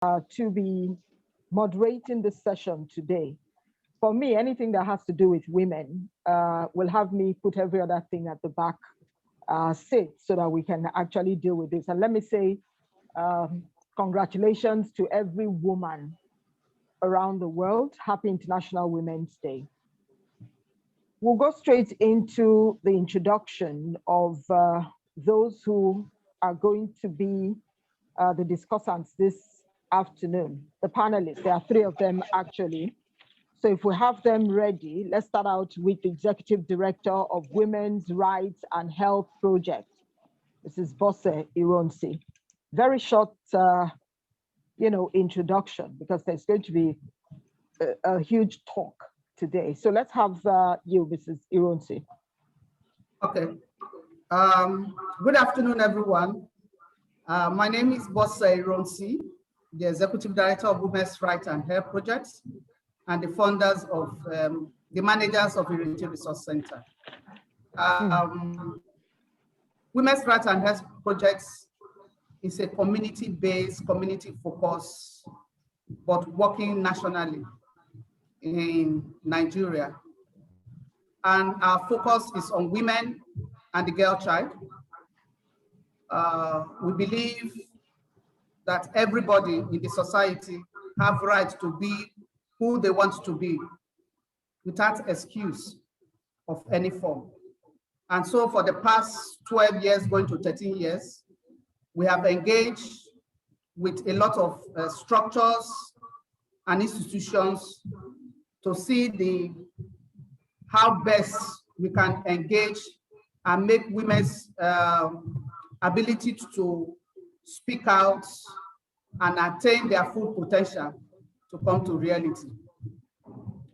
to be moderating this session today. For me, anything that has to do with women will have me put every other thing at the back seat so that we can actually deal with this. And let me say, congratulations to every woman around the world. Happy International Women's Day. We'll go straight into the introduction of those who are going to be the discussants this afternoon, the panelists. There are three of them actually. So if we have them ready, let's start out with the Executive Director of Women's Rights and Health Project, Mrs. Bosse Ironsi. Very short, introduction, because there's going to be a huge talk today. So let's have you, Mrs. Ironsi. Okay. Good afternoon, everyone. My name is Bosse Ironsi, the Executive Director of Women's Rights and Health Projects, and the founders of the managers of Ironsi Resource Center. Women's Rights and Health Projects is a community-based, community-focused, but working nationally in Nigeria. And our focus is on women and the girl child. We believe that everybody in the society have right to be who they want to be without excuse of any form. And so for the past 12 years, going to 13 years, we have engaged with a lot of structures and institutions to see how best we can engage and make women's ability to speak out and attain their full potential to come to reality.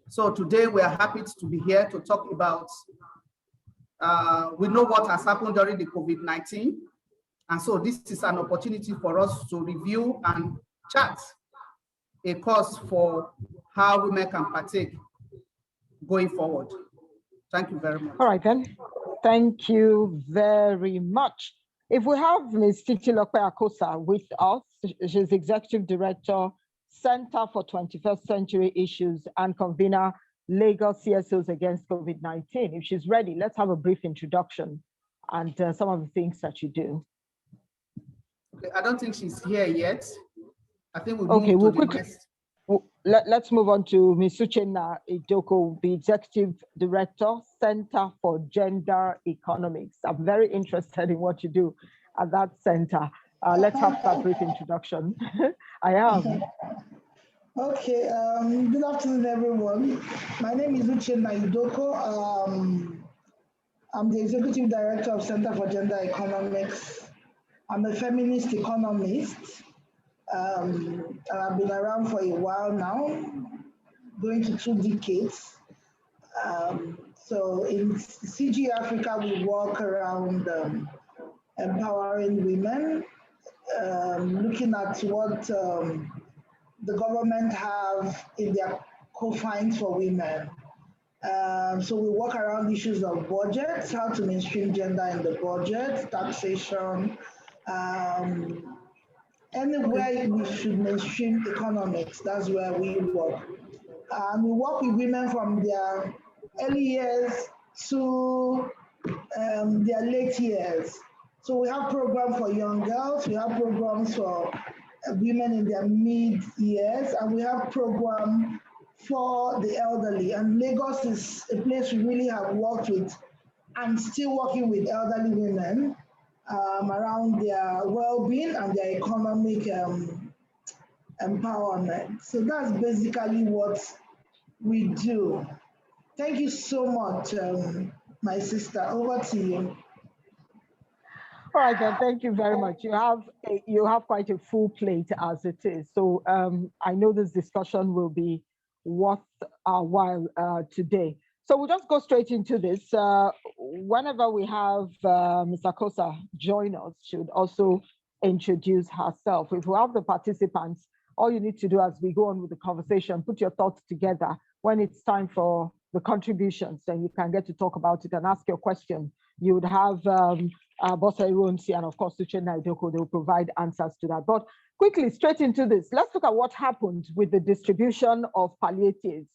So today we are happy to be here to talk about, we know what has happened during the COVID-19. And so this is an opportunity for us to review and chat a course for how women can partake going forward. Thank you very much. All right then, thank you very much. If we have Ms. Titilope Akosa with us, she's Executive Director, Center for 21st Century Issues and convener, Lagos CSOs Against COVID-19. If she's ready, let's have a brief introduction and some of the things that you do. Okay, I don't think she's here yet. I think we'll quickly. Let's move on to Ms. Uchenna Idoko, the Executive Director, Center for Gender Economics. I'm very interested in what you do at that center. Let's have that brief introduction. I am. Okay, good afternoon, everyone. My name is Uchenna Idoko. I'm the Executive Director of Center for Gender Economics. I'm a feminist economist. And I've been around for a while now, going to 2 decades. So in CG Africa, we work around empowering women, looking at what the government have in their co-finds for women. So we work around issues of budgets, how to mainstream gender in the budget, taxation, anywhere we should mainstream economics, that's where we work. We work with women from their early years to their late years. So we have programs for young girls, we have programs for women in their mid years, and we have programs for the elderly. And Lagos is a place we really have worked with and still working with elderly women around their well-being and their economic empowerment. So that's basically what we do. Thank you so much, my sister. Over to you. All right, then. Thank you very much. You have quite a full plate as it is. So I know this discussion will be worth our while today. So we'll just go straight into this. Whenever we have Ms. Akosa join us, she would also introduce herself. If we have the participants, all you need to do as we go on with the conversation, put your thoughts together. When it's time for the contributions, then you can get to talk about it and ask your question you would have Bosa Ironsi and of course Uchenna Idoko. They will provide answers to that. But quickly, straight into this, let's look at what happened with the distribution of palliatives.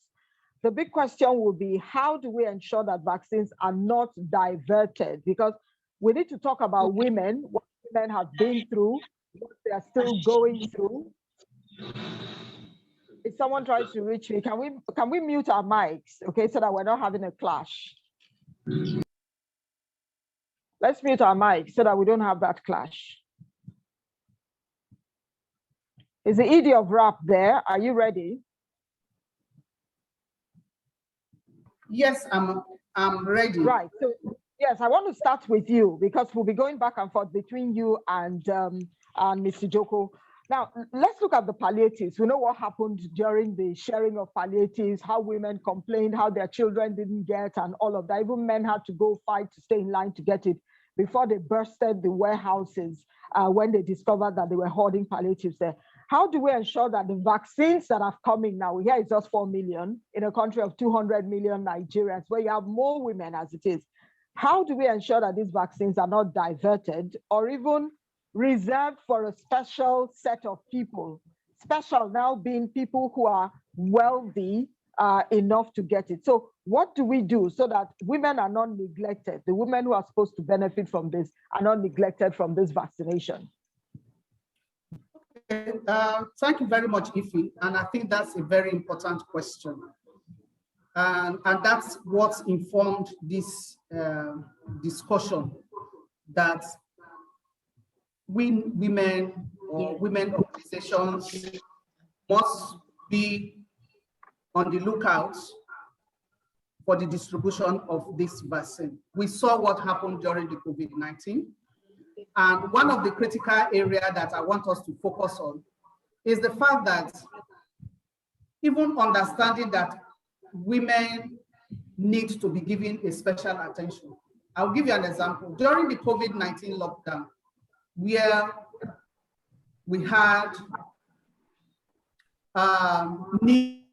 The big question will be, how do we ensure that vaccines are not diverted? Because we need to talk about women, what women have been through, what they are still going through. If someone tries to reach me, can we mute our mics, okay, so that we're not having a clash? Let's mute our mics so that we don't have that clash. Is the ED of rap there? Are you ready? Yes, I'm ready. Right. So yes, I want to start with you because we'll be going back and forth between you and Mr. Joko. Now, let's look at the palliatives. We know what happened during the sharing of palliatives, how women complained, how their children didn't get, and all of that. Even men had to go fight to stay in line to get it before they bursted the warehouses when they discovered that they were hoarding palliatives there. How do we ensure that the vaccines that are coming now, here it's just 4 million in a country of 200 million Nigerians, where you have more women as it is. How do we ensure that these vaccines are not diverted or even reserved for a special set of people? Special now being people who are wealthy enough to get it. So what do we do so that women are not neglected? The women who are supposed to benefit from this are not neglected from this vaccination. Thank you very much, Ife. And I think that's a very important question. And that's what informed this discussion, that women or women organizations must be on the lookout for the distribution of this vaccine. We saw what happened during the COVID-19. And one of the critical areas that I want us to focus on is the fact that even understanding that women need to be given a special attention. I'll give you an example. During the COVID-19 lockdown, where we had need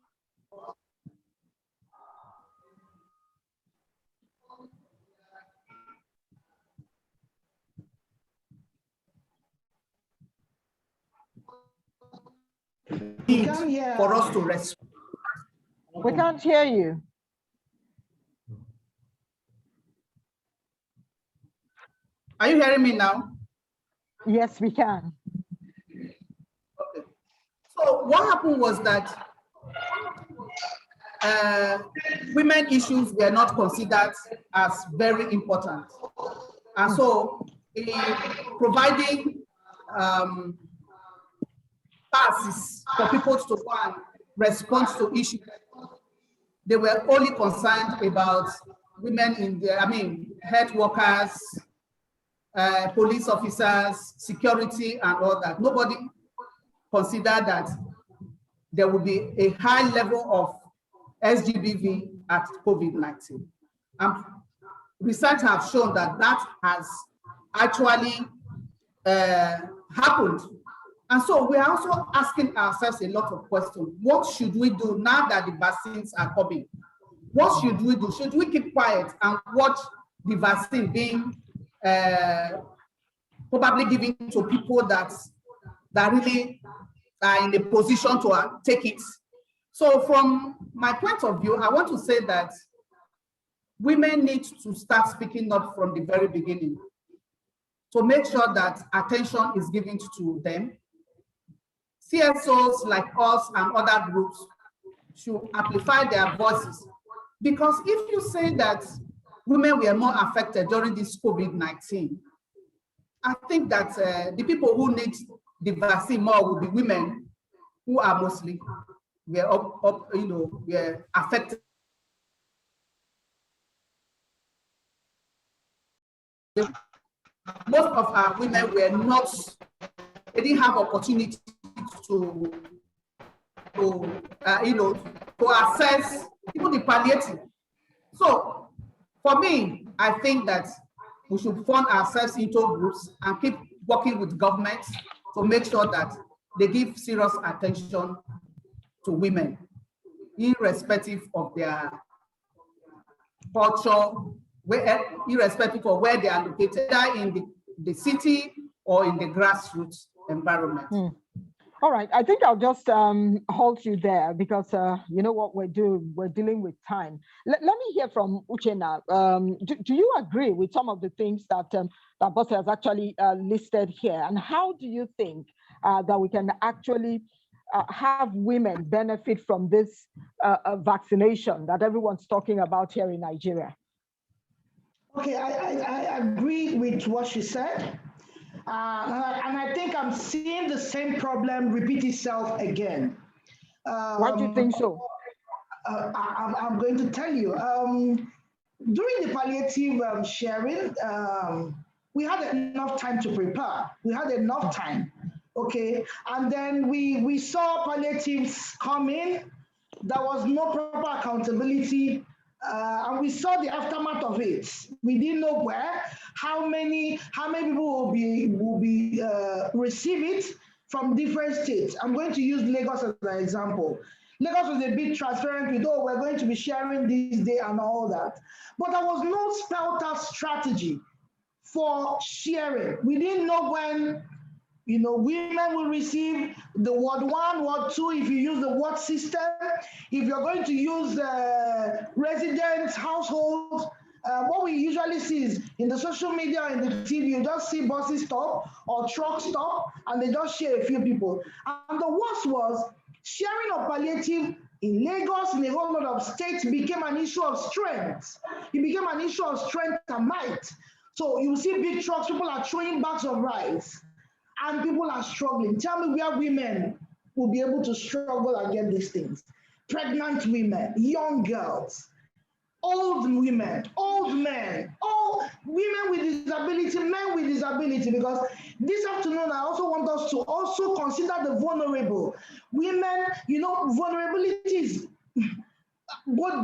for us to respond. We can't hear you. Are you hearing me now? Yes, we can. Okay. So what happened was that women issues were not considered as very important. And so in providing passes for people to go and respond to issues, they were only concerned about women in the, health workers, police officers, security, and all that. Nobody considered that there would be a high level of SGBV at COVID-19. Research have shown that that has actually happened. And so we are also asking ourselves a lot of questions. What should we do now that the vaccines are coming? What should we do? Should we keep quiet and watch the vaccine being probably given to people that really are in a position to take it? So from my point of view, I want to say that women need to start speaking up from the very beginning to make sure that attention is given to them. CSOs like us and other groups should amplify their voices, because if you say that women were more affected during this COVID-19, I think that the people who need the vaccine more will be women who are mostly were affected. Most of our women were not, they didn't have opportunity to access even the palliative. So for me, I think that we should fund ourselves into groups and keep working with governments to make sure that they give serious attention to women, irrespective of their culture, irrespective of where they are located, either in the city or in the grassroots environment. All right, I think I'll just halt you there because you know what we're doing, we're dealing with time. Let me hear from Uchenna. Do you agree with some of the things that that Boss has actually listed here? And how do you think that we can actually have women benefit from this vaccination that everyone's talking about here in Nigeria? Okay, I agree with what she said. And I think I'm seeing the same problem repeat itself again. Why do you think so? I'm going to tell you. During the palliative sharing, we had enough time to prepare. We had enough time, okay? And then we saw palliatives come in. There was no proper accountability. And we saw the aftermath of it. We didn't know where, how many people will be receive it from different states. I'm going to use Lagos as an example. Lagos was a bit transparent with, oh, we're going to be sharing this day and all that. But there was no spelled out strategy for sharing. We didn't know when, you know, women will receive the ward 1, ward 2, if you use the ward system. If you're going to use resident households, what we usually see is in the social media and the TV, you just see buses stop or trucks stop, and they just share a few people. And the worst was sharing of palliative in Lagos, in a whole lot of states, became an issue of strength. It became an issue of strength and might. So you see big trucks, people are throwing bags of rice, and people are struggling. Tell me where women will be able to struggle and get these things. Pregnant women, young girls, old women, old men, all women with disability, men with disability, because this afternoon I also want us to also consider the vulnerable. Women, you know, vulnerability is both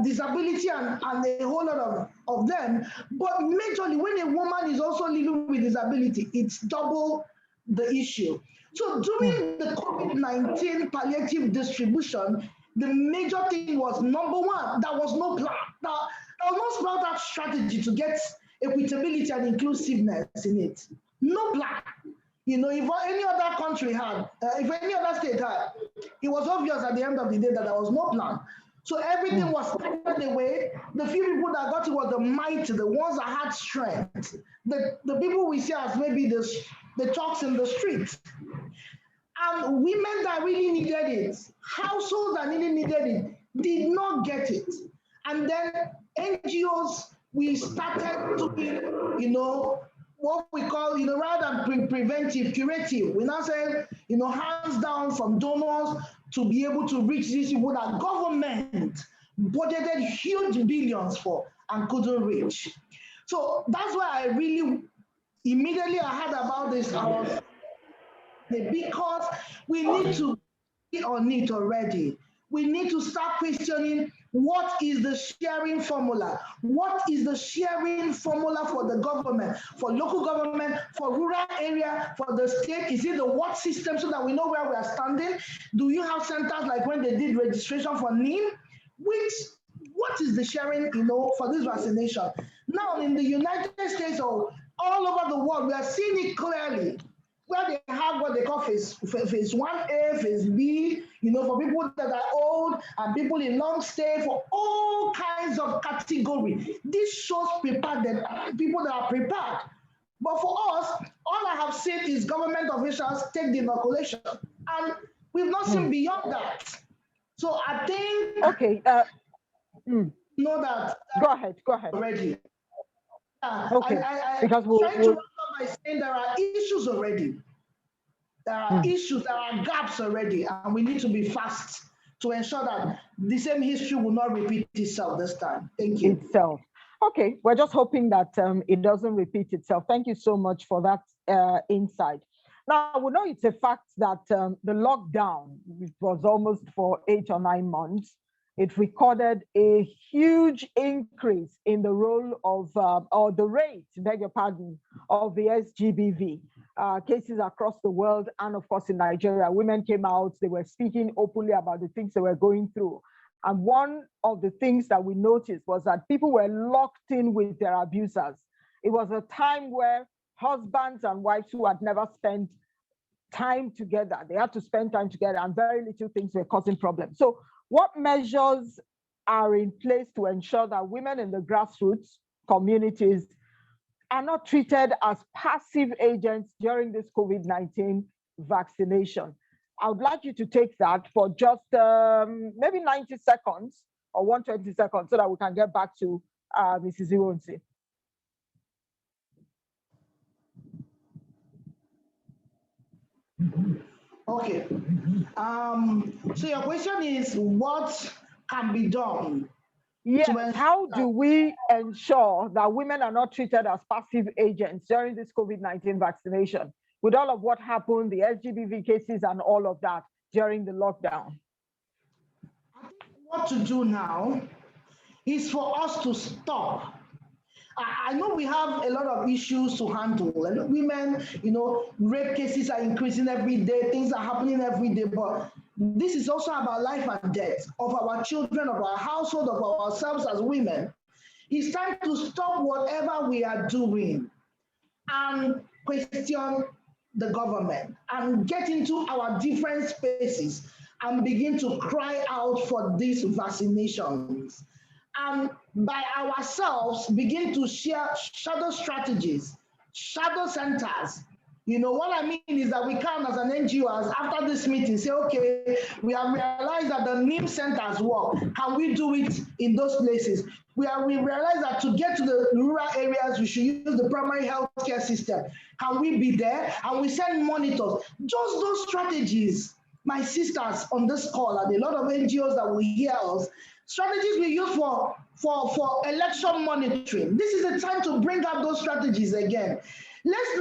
disability and a whole lot of them, but majorly when a woman is also living with disability, it's double the issue. So during the COVID-19 palliative distribution, the major thing was, number one, there was no plan. There was no spelled out strategy to get equitability and inclusiveness in it. No plan. You know, if any other country had, if any other state had, it was obvious at the end of the day that there was no plan. So everything was taken away. The few people that got it were the mighty, the ones that had strength. The people we see as maybe the talks in the streets. And women that really needed it, households that really needed it, did not get it. And then NGOs, we started to be, you know, what we call, you know, rather than preventive, curative. We now say, you know, hands down from donors to be able to reach these people that government budgeted huge billions for and couldn't reach. So that's why I really, immediately I heard about this, I was, because we need to be on it already. We need to start questioning, what is the sharing formula? What is the sharing formula for the government, for local government, for rural area, for the state? Is it the what system so that we know where we are standing? Do you have centers like when they did registration for NIM? What is the sharing, you know, for this vaccination? Now in the United States or all over the world, we are seeing it clearly, where they have what they call phase 1A, phase B, you know, for people that are old and people in long stay, for all kinds of category. This shows prepared that people that are prepared. But for us, all I have seen is government officials take the inoculation, and we've not seen beyond that. So I think, okay, know that. Go ahead. Already. Okay, because we'll try to wrap up by saying there are issues already. There are issues, there are gaps already, and we need to be fast to ensure that the same history will not repeat itself this time. Thank you. Okay, we're just hoping that it doesn't repeat itself. Thank you so much for that insight. Now, we know it's a fact that the lockdown, which was almost for 8 or 9 months, it recorded a huge increase in the role of, or the rate, beg your pardon, of the SGBV cases across the world. And of course, in Nigeria, women came out, they were speaking openly about the things they were going through. And one of the things that we noticed was that people were locked in with their abusers. It was a time where husbands and wives who had never spent time together, they had to spend time together, and very little things were causing problems. So what measures are in place to ensure that women in the grassroots communities are not treated as passive agents during this COVID-19 vaccination? I would like you to take that for just maybe 90 seconds or 120 seconds so that we can get back to Mrs. Ironsi. Okay. So your question is, what can be done? Yes, how do we ensure that women are not treated as passive agents during this COVID-19 vaccination, with all of what happened, the SGBV cases and all of that during the lockdown? What to do now is for us to stop. I know we have a lot of issues to handle. Women, rape cases are increasing every day, things are happening every day, but this is also about life and death of our children, of our household, of ourselves as women. It's time to stop whatever we are doing and question the government and get into our different spaces and begin to cry out for these vaccinations. And by ourselves, begin to share shadow strategies, shadow centers. What I mean is that we can, as an NGO, after this meeting, say, okay, we have realized that the NIM centers work. Can we do it in those places? We realize that to get to the rural areas, we should use the primary health care system. Can we be there? And we send monitors. Just those strategies, my sisters on this call, and a lot of NGOs that will hear us, strategies we use for election monitoring. This is the time to bring up those strategies again. Let's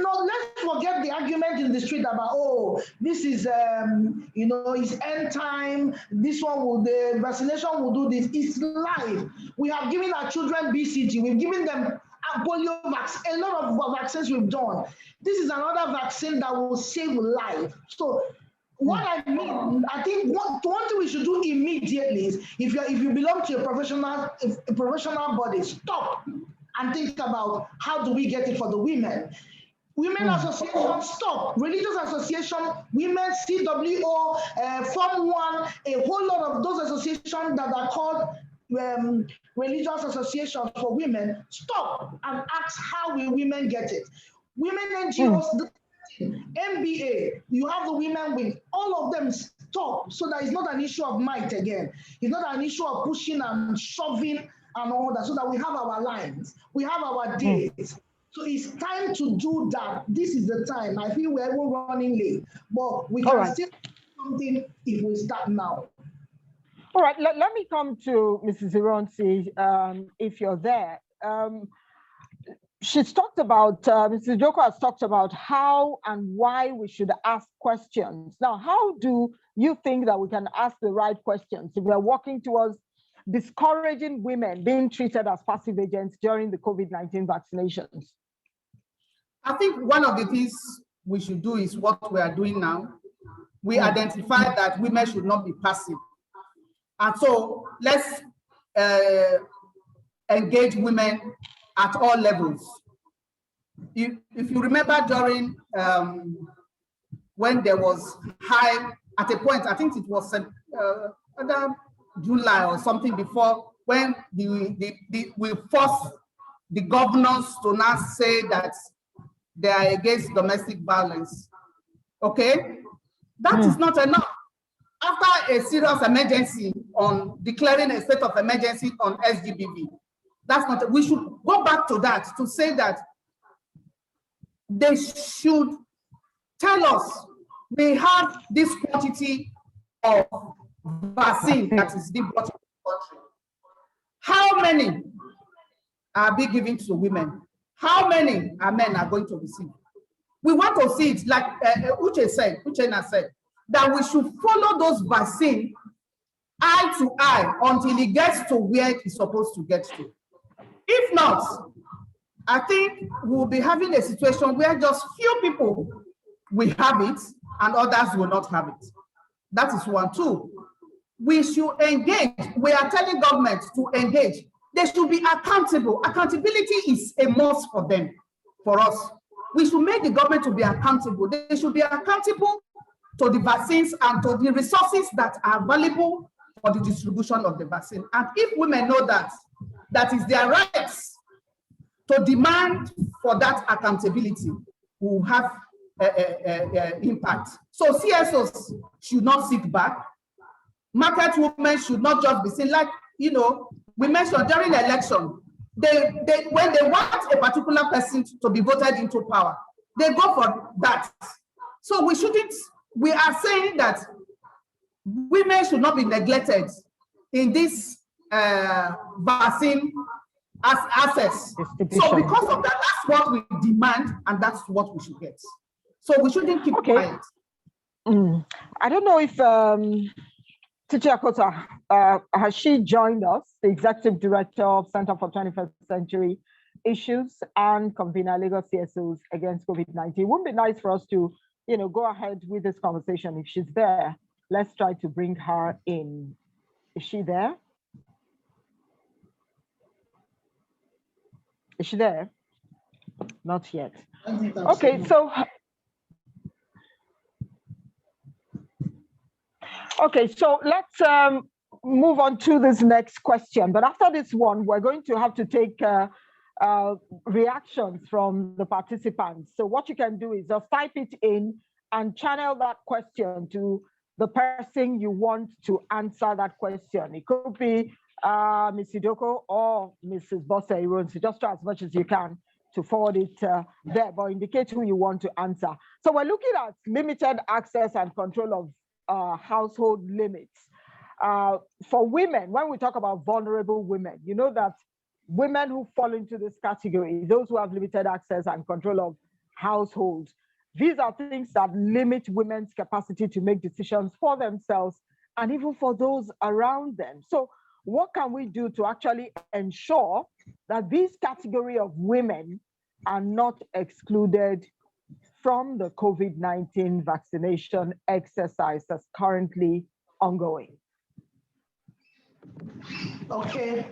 forget the argument in the street about, oh, this is it's end time, the vaccination will do this. It's live. We have given our children BCG, we've given them polio vaccine, a lot of vaccines we've done. This is another vaccine that will save life. So what I mean, I think one thing we should do immediately is, if you belong to a professional body, stop and think about how do we get it for the women. Women association, stop. Religious association, women, CWO, Form 1, a whole lot of those associations that are called religious associations for women, stop and ask how will women get it. Women NGOs, MBA, you have the women wing, all of them stop, so that it's not an issue of might again. It's not an issue of pushing and shoving and all that, so that we have our lines, we have our days. So it's time to do that. This is the time. I feel we're even running late, but we can still do something if we start now. All right, let me come to Mrs. Ironsi, if you're there. She's talked about, Mrs. Joko has talked about how and why we should ask questions. Now, how do you think that we can ask the right questions if we're working towards discouraging women being treated as passive agents during the COVID-19 vaccinations? I think one of the things we should do is what we are doing now. We identify that women should not be passive. And so let's engage women at all levels. If you remember during when there was high, at a point, I think it was July or something before, when we forced the governors to now say that they are against domestic violence. Okay? That is not enough. After a serious emergency on declaring a state of emergency on SGBV, that's not, we should go back to that to say that they should tell us they have this quantity of vaccine that is being brought to the country. How many are being given to women? How many are men are going to receive? We want to see it like Uchenna said, that we should follow those vaccines eye to eye until it gets to where it's supposed to get to. If not, I think we'll be having a situation where just few people will have it and others will not have it. That is one. Two, we should engage. We are telling government to engage. They should be accountable. Accountability is a must for them, for us. We should make the government to be accountable. They should be accountable to the vaccines and to the resources that are available for the distribution of the vaccine. And if women know that, that is their rights to demand for that accountability, will have impact. So CSOs should not sit back. Market women should not just be seen like, you know, we mentioned during the election, when they want a particular person to be voted into power, they go for that. So we are saying that women should not be neglected in this vaccine access. So because of that, that's what we demand and that's what we should get. So we shouldn't keep quiet. I don't know if Teacher Akota, has she joined us, the Executive Director of Center for 21st Century Issues and convener Lagos CSOs against COVID-19. It wouldn't be nice for us to, you know, go ahead with this conversation. If she's there, let's try to bring her in. Is she there? Is she there? Not yet. Okay, so let's move on to this next question. But after this one, we're going to have to take reactions from the participants. So what you can do is just type it in and channel that question to the person you want to answer that question. It could be Ms. Idoko or Mrs. Bosse Iron. So just try as much as you can to forward it there, but indicate who you want to answer. So we're looking at limited access and control of household limits. For women, when we talk about vulnerable women, you know that women who fall into this category, those who have limited access and control of households, these are things that limit women's capacity to make decisions for themselves and even for those around them. So what can we do to actually ensure that this category of women are not excluded from the COVID-19 vaccination exercise that's currently ongoing? Okay,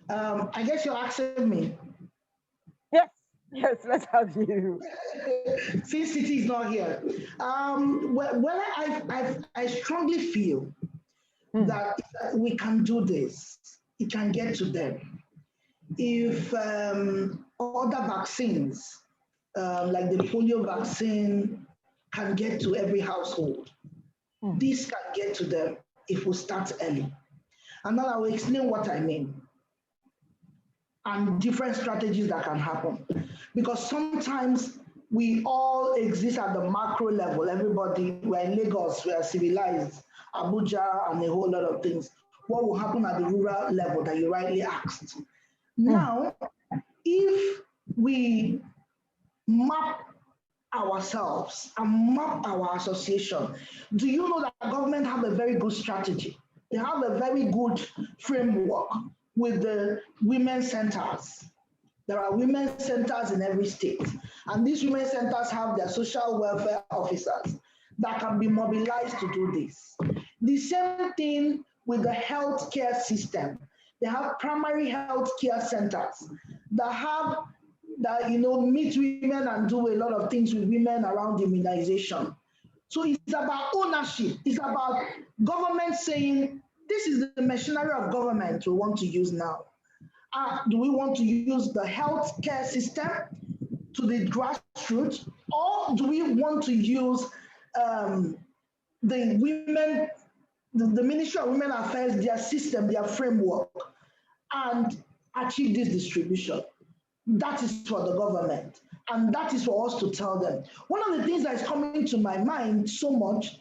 I guess you're asking me. Yes, let's have you. Since City is not here, well, I strongly feel that we can do this. It can get to them. If other vaccines, like the polio vaccine, can get to every household, this can get to them if we start early. And now I will explain what I mean and different strategies that can happen. Because sometimes we all exist at the macro level. Everybody, we're in Lagos, we are civilized, Abuja, and a whole lot of things. What will happen at the rural level that you rightly asked? Now, if we map ourselves and map our association, do you know that the government have a very good strategy? They have a very good framework with the women's centers. There are women's centers in every state, and these women's centers have their social welfare officers that can be mobilized to do this. The same thing with the healthcare system. They have primary healthcare centers that meet women and do a lot of things with women around immunization. So it's about ownership. It's about government saying, this is the machinery of government we want to use now. Do we want to use the healthcare system to the grassroots, or do we want to use the Ministry of Women Affairs, their system, their framework, and achieve this distribution? That is for the government, and that is for us to tell them. One of the things that is coming to my mind so much,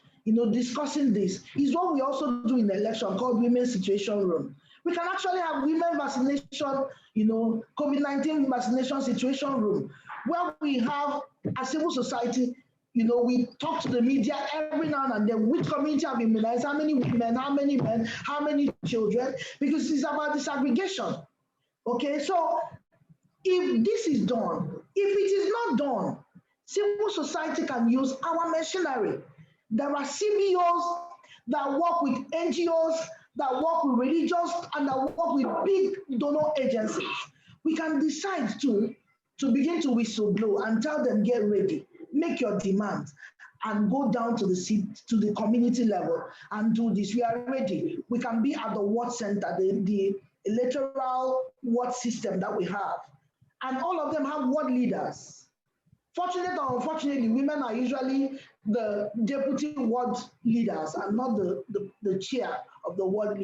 discussing this, is what we also do in the election called Women's Situation Room. We can actually have women vaccination, COVID-19 vaccination situation room, where we have a civil society, we talk to the media every now and then, which community have immunized, how many women, how many men, how many children, because it's about disaggregation. Okay, so if this is done, if it is not done, civil society can use our machinery. There are CBOs that work with NGOs, that work with religious, and that work with big donor agencies. We can decide to begin to whistleblow and tell them, get ready, make your demands, and go down to the community level and do this. We are ready. We can be at the ward center, the electoral ward system that we have. And all of them have ward leaders. Fortunately or unfortunately, women are usually the deputy ward leaders and not the chair of the ward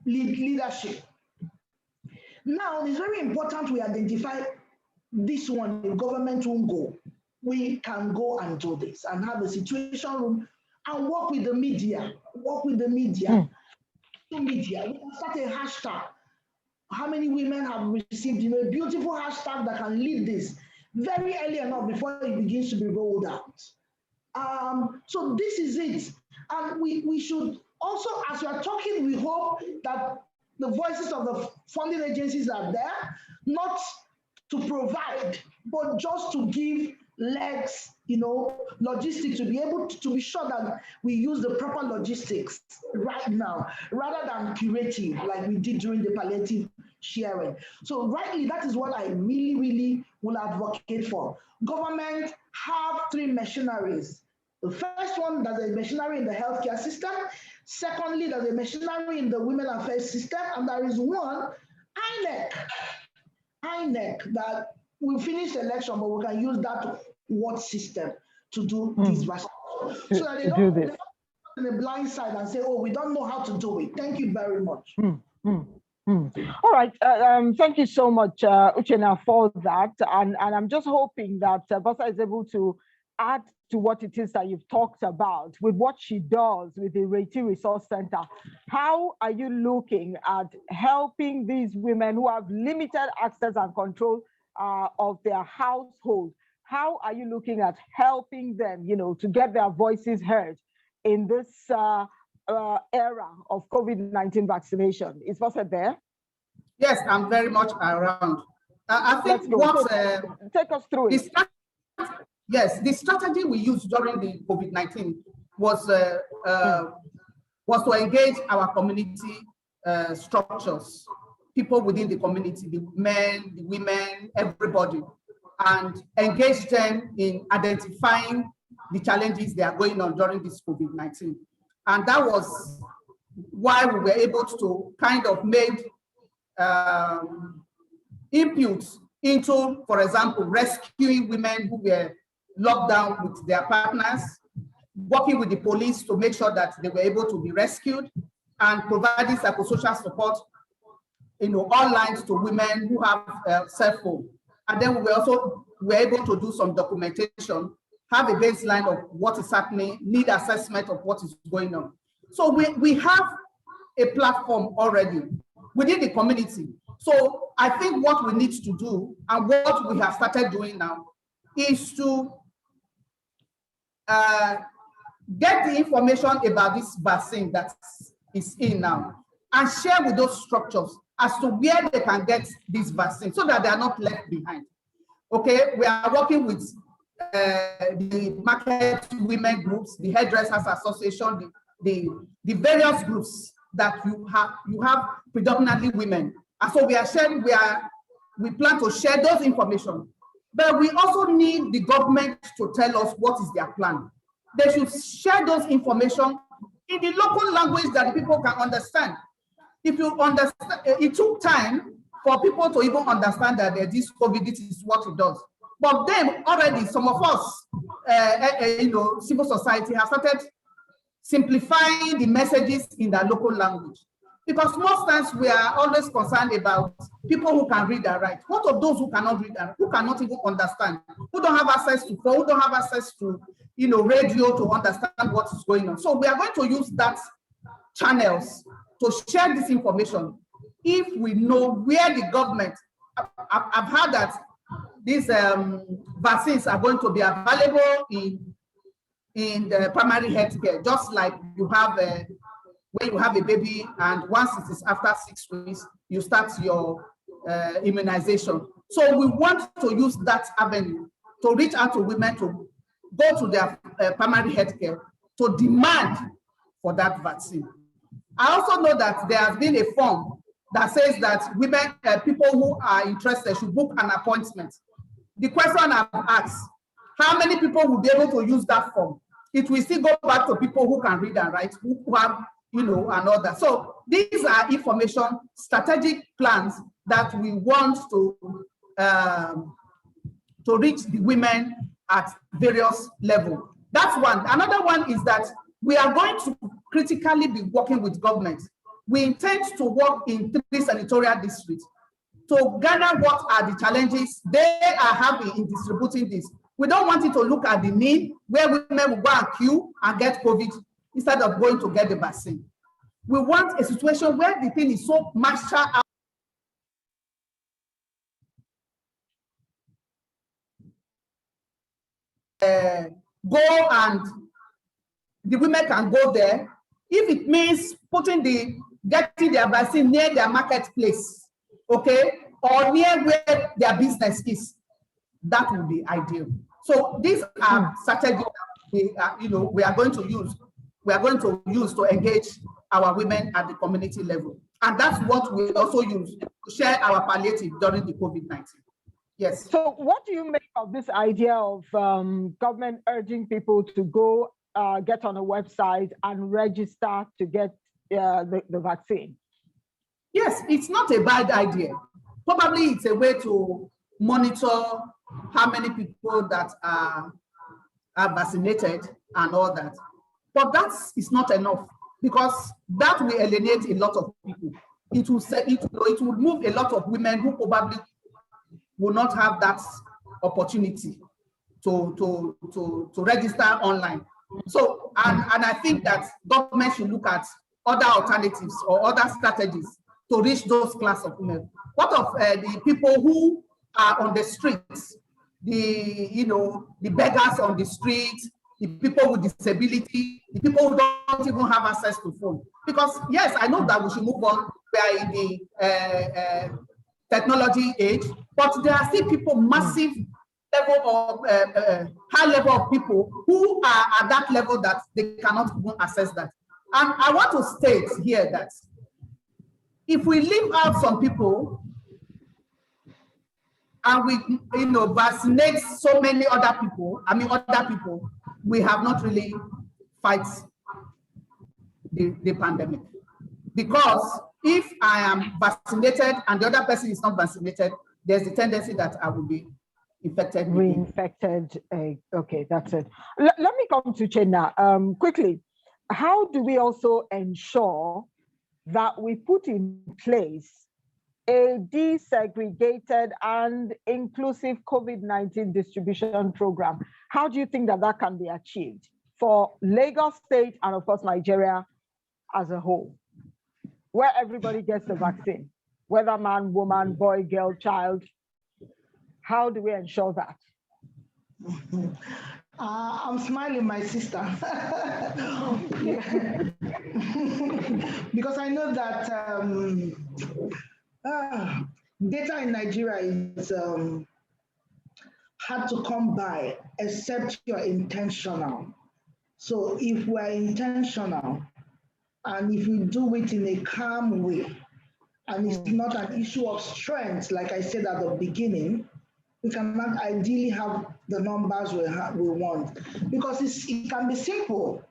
leadership. Now, it's very important we identify this one. If government won't go, we can go and do this and have a situation room and work with the media. Media. We can start a hashtag. How many women have received, a beautiful hashtag that can lead this very early enough before it begins to be rolled out. So this is it. And we should also, as we are talking, we hope that the voices of the funding agencies are there, not to provide, but just to give legs, logistics, to be able to be sure that we use the proper logistics right now, rather than curative like we did during the palliative sharing. So rightly, that is what I really, really will advocate for. Government have three machineries. The first one, there's a machinery in the healthcare system. Secondly, there's a machinery in the women affairs system. And there is one, INEC, that we finish the election, but we can use that ward system to do this vaccine. So that they don't go on the blind side and say, oh, we don't know how to do it. Thank you very much. All right. Thank you so much, Uchenna, for that. And I'm just hoping that Bosa is able to add to what it is that you've talked about with what she does with the Reti Resource Center. How are you looking at helping these women who have limited access and control of their household? How are you looking at helping them, to get their voices heard in this era of COVID-19 vaccination? Is Bosa there? Yes, I'm very much around. I think take us through it. Yes, the strategy we used during the COVID-19 was to engage our community structures, people within the community, the men, the women, everybody, and engage them in identifying the challenges they are going on during this COVID-19. And that was why we were able to kind of make inputs into, for example, rescuing women who were locked down with their partners, working with the police to make sure that they were able to be rescued, and providing psychosocial support, all lines to women who have cell phone. And then we were able to do some documentation, have a baseline of what is happening, need assessment of what is going on. So we have a platform already within the community. So I think what we need to do, and what we have started doing now, is to get the information about this vaccine that is in now and share with those structures as to where they can get this vaccine so that they are not left behind. Okay, we are working with the market women groups, the hairdressers association, the various groups that you have predominantly women. And so we are sharing, we plan to share those information. But we also need the government to tell us what is their plan. They should share those information in the local language that the people can understand. If you understand, it took time for people to even understand that this COVID is what it does. But then already some of us, civil society have started simplifying the messages in their local language. Because most times we are always concerned about people who can read and write. What of those who cannot read and who cannot even understand, who don't have access to phone, who don't have access to radio to understand what is going on? So we are going to use that channels to share this information. If we know where the government, I've heard that these vaccines are going to be available in the primary health care, just like you have when you have a baby, and once it is after 6 weeks, you start your immunization. So we want to use that avenue to reach out to women to go to their primary health care to demand for that vaccine. I also know that there has been a form that says that women, people who are interested should book an appointment. The question I've asked, how many people will be able to use that form? It will still go back to people who can read and write, who have, and all that. So these are information, strategic plans that we want to reach the women at various levels. That's one. Another one is that we are going to critically be working with government. We intend to work in 3 senatorial districts to gather what are the challenges they are having in distributing this. We don't want it to look at the need where women will go and queue and get COVID instead of going to get the vaccine. We want a situation where the thing is so marshaled out. Go and the women can go there. If it means getting their vaccine near their marketplace, okay, or near where their business is, that would be ideal. So these are strategies we are going to use. We are going to use to engage our women at the community level, and that's what we also use to share our palliative during the COVID-19. Yes. So what do you make of this idea of government urging people to go get on a website and register to get the vaccine? Yes, it's not a bad idea. Probably it's a way to monitor how many people that are vaccinated and all that. But that is not enough, because that will alienate a lot of people. It will move a lot of women who probably will not have that opportunity to register online. So, and I think that government should look at other alternatives or other strategies to reach those class of women. What of the people who are on the streets, the beggars on the streets, the people with disability, the people who don't even have access to phone? Because yes, I know that we should move on. We are in the technology age, but there are still people, massive level of high level of people who are at that level that they cannot even access that. And I want to state here that if we leave out some people and we vaccinate so many other people, we have not really fight the pandemic. Because if I am vaccinated and the other person is not vaccinated, there's the tendency that I will be infected. Reinfected. Okay, that's it. Let me come to Chenna quickly. How do we also ensure that we put in place a desegregated and inclusive COVID-19 distribution program? How do you think that can be achieved for Lagos State and, of course, Nigeria as a whole, where everybody gets the vaccine, whether man, woman, boy, girl, child? How do we ensure that? I'm smiling, my sister, because I know that data in Nigeria is hard to come by, except you're intentional. So if we're intentional, and if we do it in a calm way, and it's not an issue of strength, like I said at the beginning, we cannot ideally have the numbers we want, because it can be simple.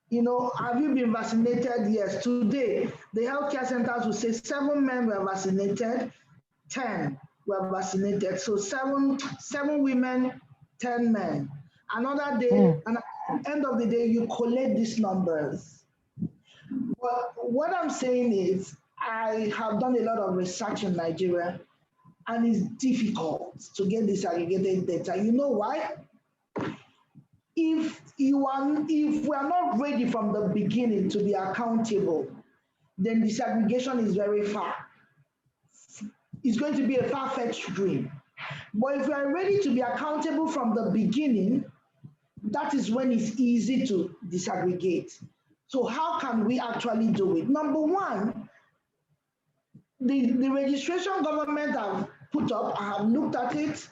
Have you been vaccinated? Yes. Today, the healthcare centers will say 7 men were vaccinated, 10 were vaccinated. So seven women, 10 men. Another day, and at the end of the day, you collate these numbers. But what I'm saying is, I have done a lot of research in Nigeria, and it's difficult to get this aggregated data. You know why? If we are not ready from the beginning to be accountable, then disaggregation is very far. It's going to be a far-fetched dream. But if we are ready to be accountable from the beginning, that is when it's easy to disaggregate. So how can we actually do it? Number one, the registration government have put up, I have looked at it,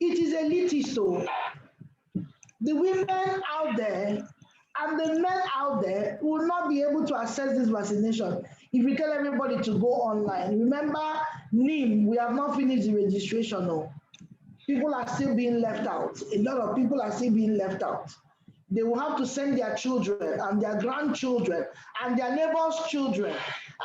it is elitist. So the women out there And the men out there will not be able to access this vaccination if we tell everybody to go online. Remember, NIM, we have not finished the registration. No. People are still being left out. A lot of people are still being left out. They will have to send their children and their grandchildren and their neighbors' children.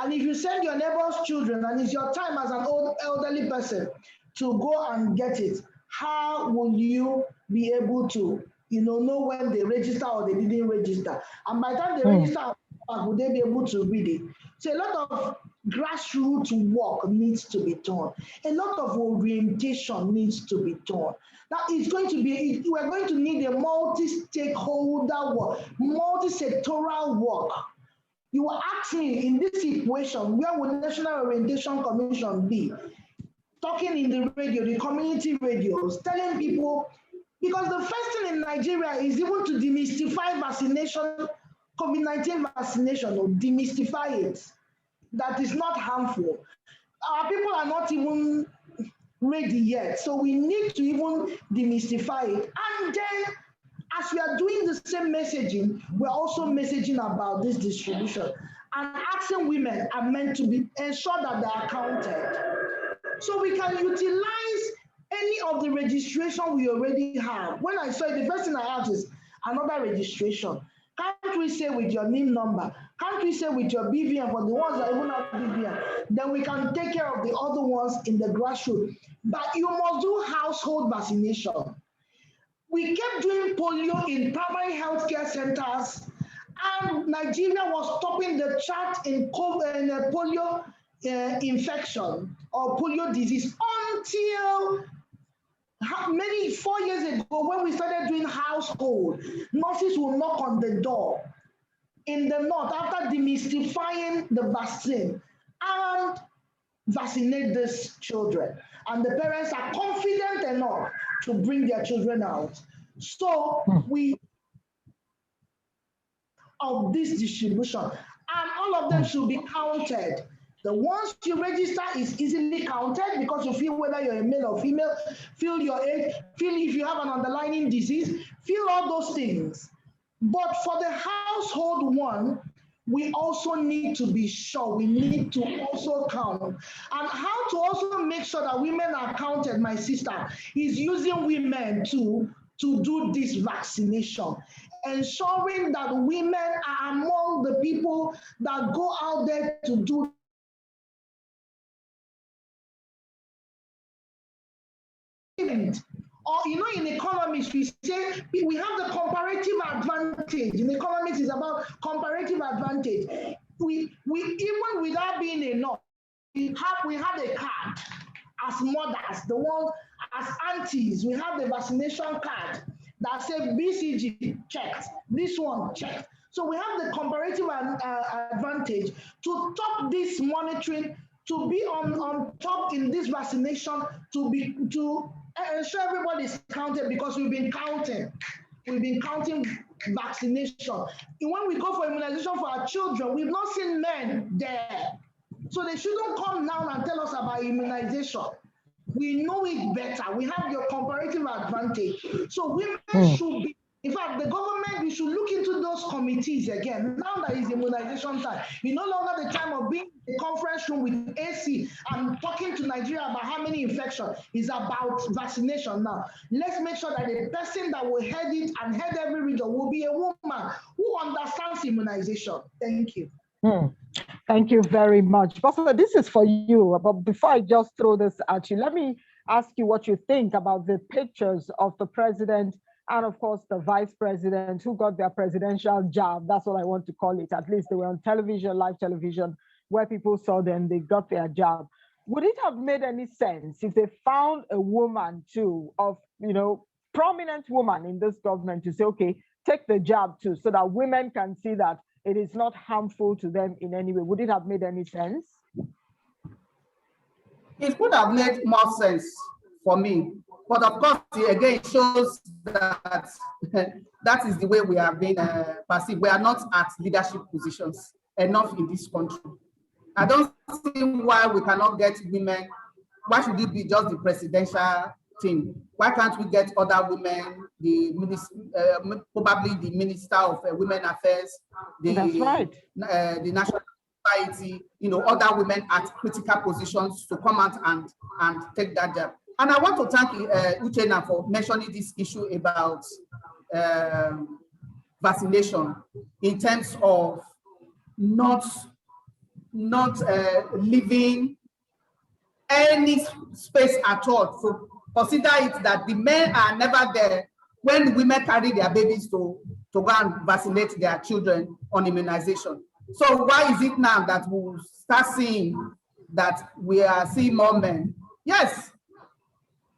And if you send your neighbors' children and it's your time as an old elderly person to go and get it, how will you be able to know when they register or they didn't register? And by the time they register, will they be able to read it? So a lot of grassroots work needs to be done. A lot of orientation needs to be done. That is going to be, we're going to need a multi-stakeholder work, multi-sectoral work. You will ask me, in this situation, where would National Orientation Commission be? Talking in the radio, the community radios, telling people, because the first thing in Nigeria is even to demystify vaccination, COVID-19 vaccination, or demystify it, that is not harmful. Our people are not even ready yet, so we need to even demystify it. And then, as we are doing the same messaging, we're also messaging about this distribution and asking women and men to be ensure that they are counted. So we can utilize any of the registration we already have. When I saw it, the first thing I asked is another registration. Can't we say with your NIM number? Can't we say with your BVN for the ones that even have BVN? Then we can take care of the other ones in the grassroots. But you must do household vaccination. We kept doing polio in primary healthcare centers, and Nigeria was topping the chart in polio infection or polio disease until 4 years ago, when we started doing household. Nurses will knock on the door in the north after demystifying the vaccine and vaccinate these children. And the parents are confident enough to bring their children out. So we of this distribution, and all of them should be counted. The ones you register is easily counted because you feel whether you're a male or female, feel your age, feel if you have an underlying disease, feel all those things. But for the household one, we also need to be sure, we need to also count. And how to also make sure that women are counted, my sister, is using women to do this vaccination, ensuring that women are among the people that go out there to do. Or, in economics, we say we have the comparative advantage. In economics, it's about comparative advantage. We even without being enough, we have a card as mothers, the one as aunties, we have the vaccination card that says BCG checked, this one checked. So we have the comparative advantage to top this monitoring, to be on top in this vaccination, to ensure everybody is counted, because we've been counting vaccination. And when we go for immunization for our children, we've not seen men there. So they shouldn't come now and tell us about immunization. We know it better. We have your comparative advantage. So women should be, in fact, the government, we should look into those committees again. Now that is immunization time. It's no longer the time of being in a conference room with AC and talking to Nigeria about how many infections. It's about vaccination now. Let's make sure that the person that will head it and head every region will be a woman who understands immunization. Thank you. Thank you very much. Pastor, this is for you. But before I just throw this at you, let me ask you what you think about the pictures of the president and, of course, the vice president who got their presidential jab. That's what I want to call it. At least they were on television, live television, where people saw them, they got their jab. Would it have made any sense if they found a woman too, of, prominent woman in this government, to say, okay, take the jab too, so that women can see that it is not harmful to them in any way? Would it have made any sense? It would have made more sense for me. But of course, again, it shows that that is the way we are being perceived. We are not at leadership positions enough in this country. I don't see why we cannot get women. Why should it be just the presidential thing? Why can't we get other women probably the Minister of Women Affairs, That's right. The National Society, other women at critical positions to come out and take that job. And I want to thank Uchenna for mentioning this issue about vaccination in terms of not leaving any space at all. So consider it that the men are never there when women carry their babies to go and vaccinate their children on immunization. So why is it now that we'll start seeing that we are seeing more men? Yes.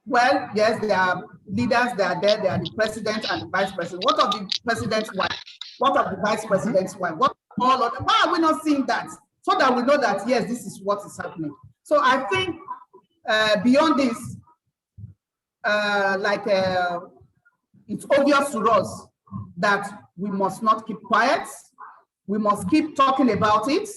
Well, yes, there are leaders, they are there, they are the president and the vice president. What of the president's wife? What of the vice president's wife? What all of them? Why are we not seeing that? So that we know that, yes, this is what is happening. So I think beyond this, it's obvious to us that we must not keep quiet. We must keep talking about it.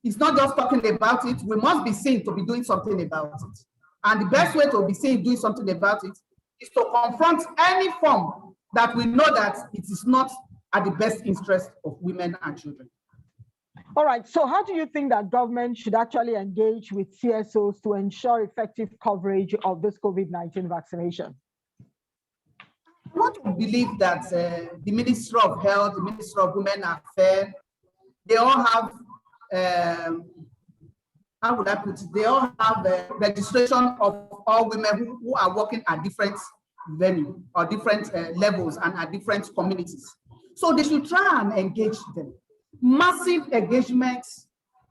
It's not just talking about it. We must be seen to be doing something about it. And the best way to be seen doing something about it is to confront any form that we know that it is not at the best interest of women and children. All right, so how do you think that government should actually engage with CSOs to ensure effective coverage of this COVID-19 vaccination? I want to believe that the Ministry of Health, the Ministry of Women Affairs, they all have, how would I put it? They all have registration of all women who are working at different venues or different levels and at different communities. So they should try and engage them. Massive engagement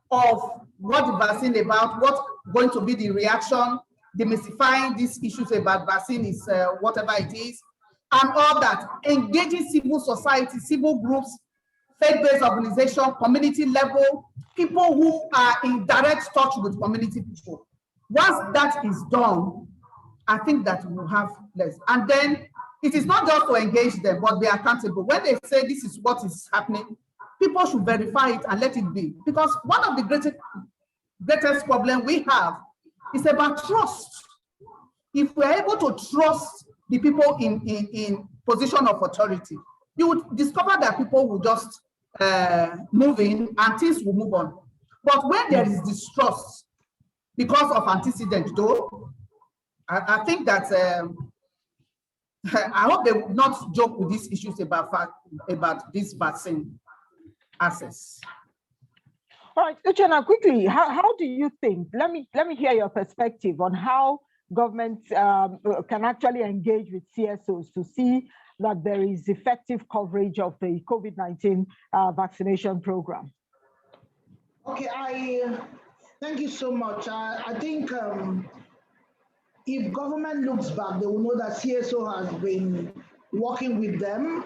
of what the vaccine is about, what's going to be the reaction, demystifying these issues about vaccine is whatever it is, and all that. Engaging civil society, civil groups, faith-based organization, community level, people who are in direct touch with community people. Once that is done, I think that we'll have less. And then it is not just to engage them, but be accountable. When they say this is what is happening, people should verify it and let it be. Because one of the greatest problem we have is about trust. If we're able to trust the people in position of authority, you would discover that people will just move in and things will move on. But when there is distrust because of antecedent, though, I think that I hope they will not joke with these issues about this vaccine access. All right, Uchenna, quickly, how do you think? Let me hear your perspective on how governments can actually engage with CSOs to see that there is effective coverage of the COVID-19 vaccination program. Okay, thank you so much. I think if government looks back, they will know that CSO has been working with them,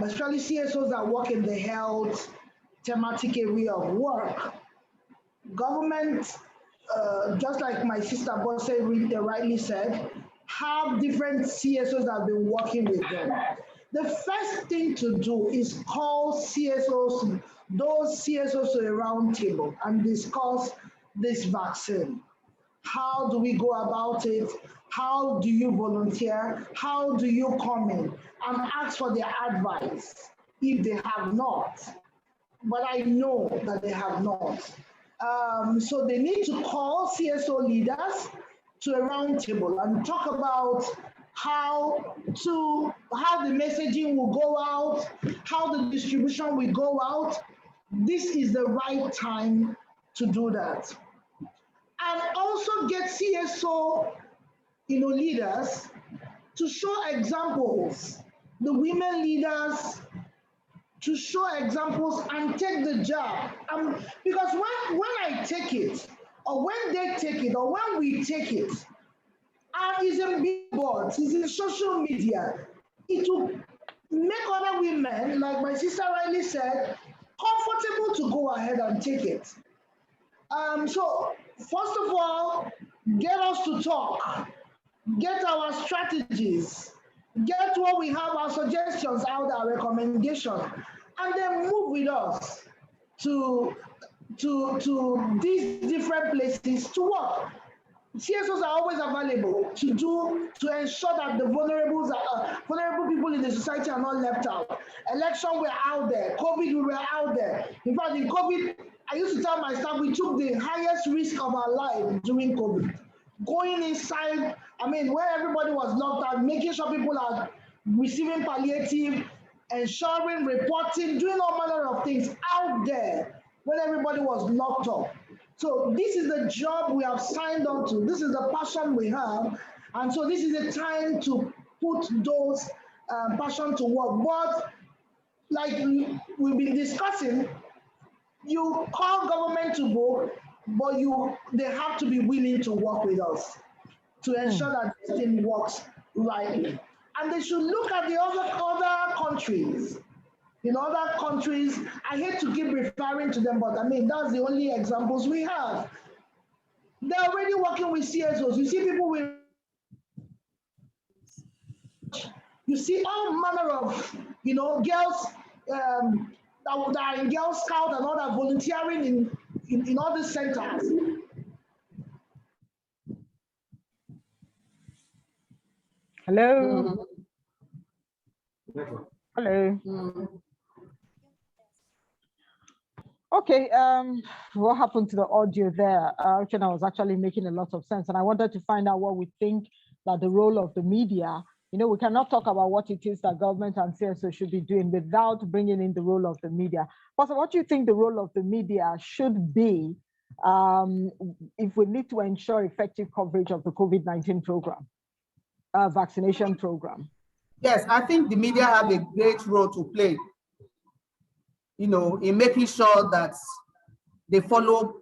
especially CSOs that work in the health thematic area of work. Government, just like my sister Bosse rightly said, have different CSOs that have been working with them. The first thing to do is call CSOs, those CSOs to a round table and discuss this vaccine. How do we go about it? How do you volunteer? How do you come in? And ask for their advice if they have not. But I know that they have not. So they need to call CSO leaders to a round table and talk about how the messaging will go out, how the distribution will go out. This is the right time to do that. And also get CSO leaders to show examples, the women leaders to show examples and take the job. Because when I take it, or when they take it, or when we take it, and it's in billboards, it's in social media, it will make other women, like my sister rightly said, comfortable to go ahead and take it. So first of all, get us to talk, get our strategies, get what we have, our suggestions out, our recommendation, and then move with us to these different places to work. CSOs are always available to ensure that the vulnerable people in the society are not left out. Election were out there, COVID we were out there. In fact, in COVID, I used to tell my staff we took the highest risk of our life during COVID. Going inside, I mean, where everybody was locked out, making sure people are receiving palliative, ensuring, reporting, doing all manner of things out there when everybody was locked up. So this is the job we have signed on to. This is the passion we have. And so this is the time to put those passion to work. But like we've been discussing, you call government to book, but they have to be willing to work with us to ensure that this thing works rightly. And they should look at the other countries. In other countries, I hate to keep referring to them, but I mean, that's the only examples we have. They're already working with CSOs. You see people with, you see all manner of, girls that are in Girl Scout and all that volunteering in all these centers. Hello. Hello. Okay, what happened to the audio there? I was actually making a lot of sense, and I wanted to find out what we think that the role of the media, we cannot talk about what it is that government and CSO should be doing without bringing in the role of the media. Pastor, what do you think the role of the media should be if we need to ensure effective coverage of the COVID-19 program, vaccination program? Yes, I think the media have a great role to play, in making sure that they follow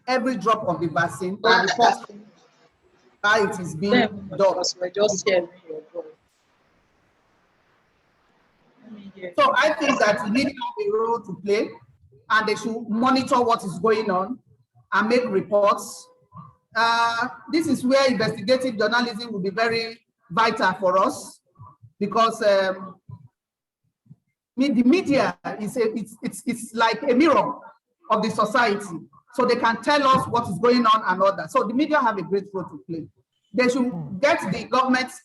every drop of the vaccine and report how it is being done. So I think that the media have a role to play, and they should monitor what is going on and make reports. This is where investigative journalism will be very vital for us, because the media is it's like a mirror of the society, so they can tell us what is going on and all that. So the media have a great role to play. They should get the government's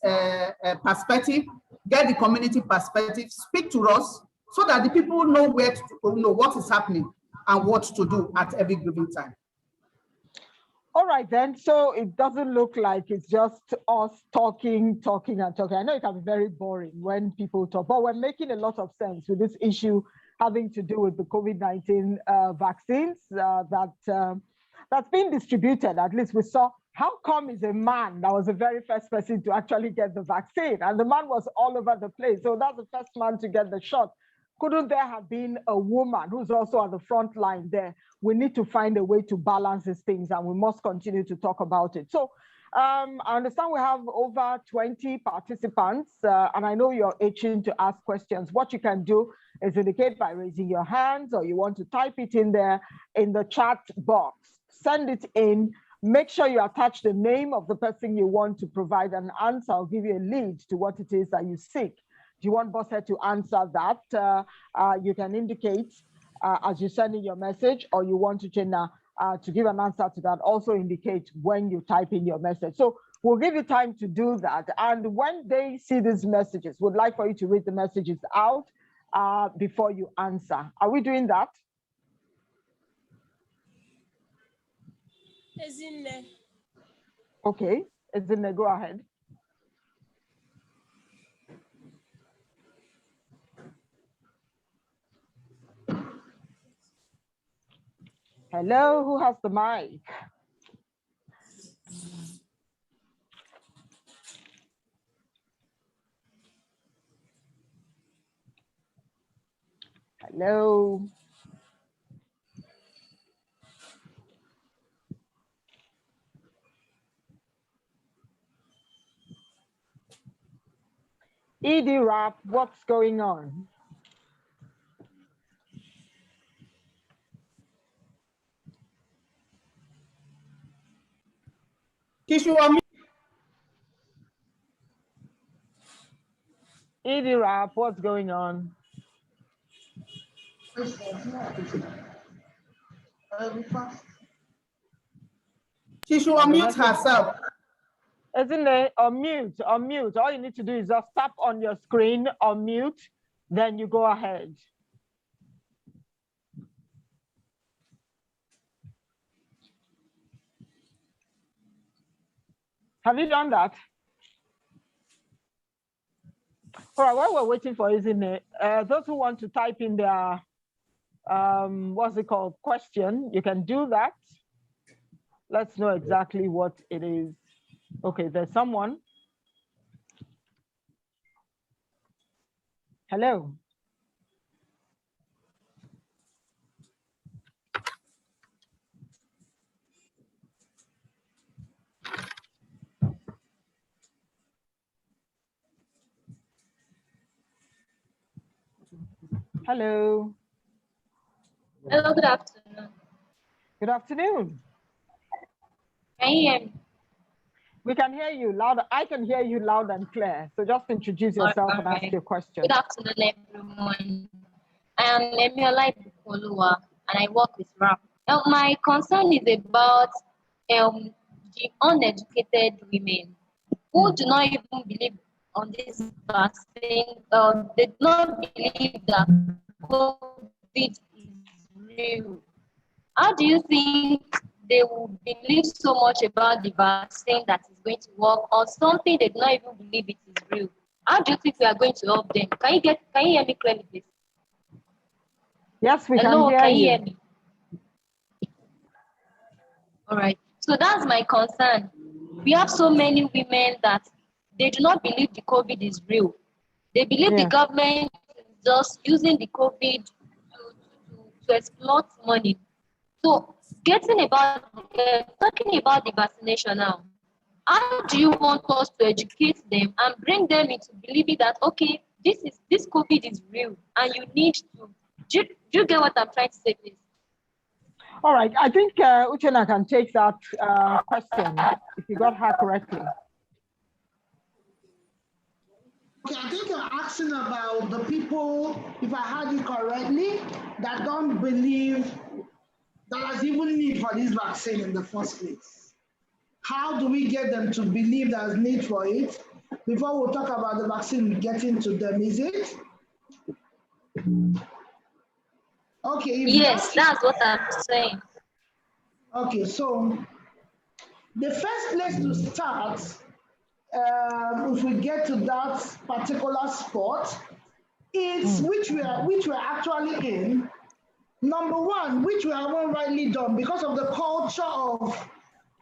perspective, get the community perspective, speak to us, so that the people know know what is happening and what to do at every given time. All right, then. So it doesn't look like it's just us talking. I know it can be very boring when people talk, but we're making a lot of sense with this issue having to do with the COVID-19 vaccines that's been distributed. At least we saw, how come is a man that was the very first person to actually get the vaccine? And the man was all over the place. So that's the first man to get the shot. Couldn't there have been a woman who's also at the front line there? We need to find a way to balance these things, and we must continue to talk about it. So I understand we have over 20 participants, and I know you're itching to ask questions. What you can do is indicate by raising your hands, or you want to type it in there in the chat box. Send it in. Make sure you attach the name of the person you want to provide an answer. I'll give you a lead to what it is that you seek. Do you want Bosse to answer that? You can indicate as you send in your message, or you want to give an answer to that, also indicate when you type in your message. So we'll give you time to do that. And when they see these messages, we'd like for you to read the messages out before you answer. Are we doing that? Okay, Ezinne, go ahead. Hello, who has the mic? Hello. ED Rap, what's going on? ED Rap, what's going on? She should unmute herself. Isn't it? Unmute. All you need to do is just tap on your screen, unmute, then you go ahead. Have you done that? All right, while we're waiting for Isn't those who want to type in their, what's it called, question, you can do that. Let's know exactly what it is. Okay, there's someone. Hello. Hello. Hello, good afternoon. Good afternoon. Can you hear me? We can hear you loud. I can hear you loud and clear. So just introduce yourself and ask your question. Good afternoon, everyone. I am Emiola Ibukolua, and I work with RAP. Now, my concern is about the uneducated women who do not even believe on this vaccine. They do not believe that COVID is real. How do you think they will believe so much about the vaccine that is going to work, or something they do not even believe it is real? How do you think we are going to help them? Can you hear me clearly, please? Yes, we Hello, can hear you. Me? All right. So that's my concern. We have so many women that they do not believe the COVID is real. They believe the government is just using the COVID to exploit money. So talking about the vaccination now, how do you want us to educate them and bring them into believing that, okay, this COVID is real and you need to, do you get what I'm trying to say, please? All right, I think Uchenna can take that question if you got her correctly. Okay, I think you're asking about the people, if I heard you correctly, that don't believe that there's even need for this vaccine in the first place. How do we get them to believe there's need for it? Before we talk about the vaccine getting to them, is it? Okay. Yes, that's what I'm saying. Okay, so the first place to start, if we get to that particular spot, is which we're actually in. Number one, which we haven't rightly done because of the culture of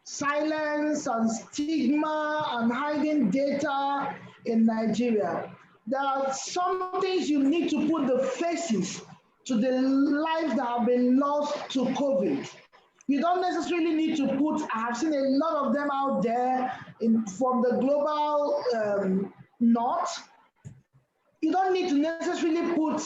silence and stigma and hiding data in Nigeria. There are some things you need to put the faces to the lives that have been lost to COVID. You don't necessarily need to put, I have seen a lot of them out there from the global north. You don't need to necessarily put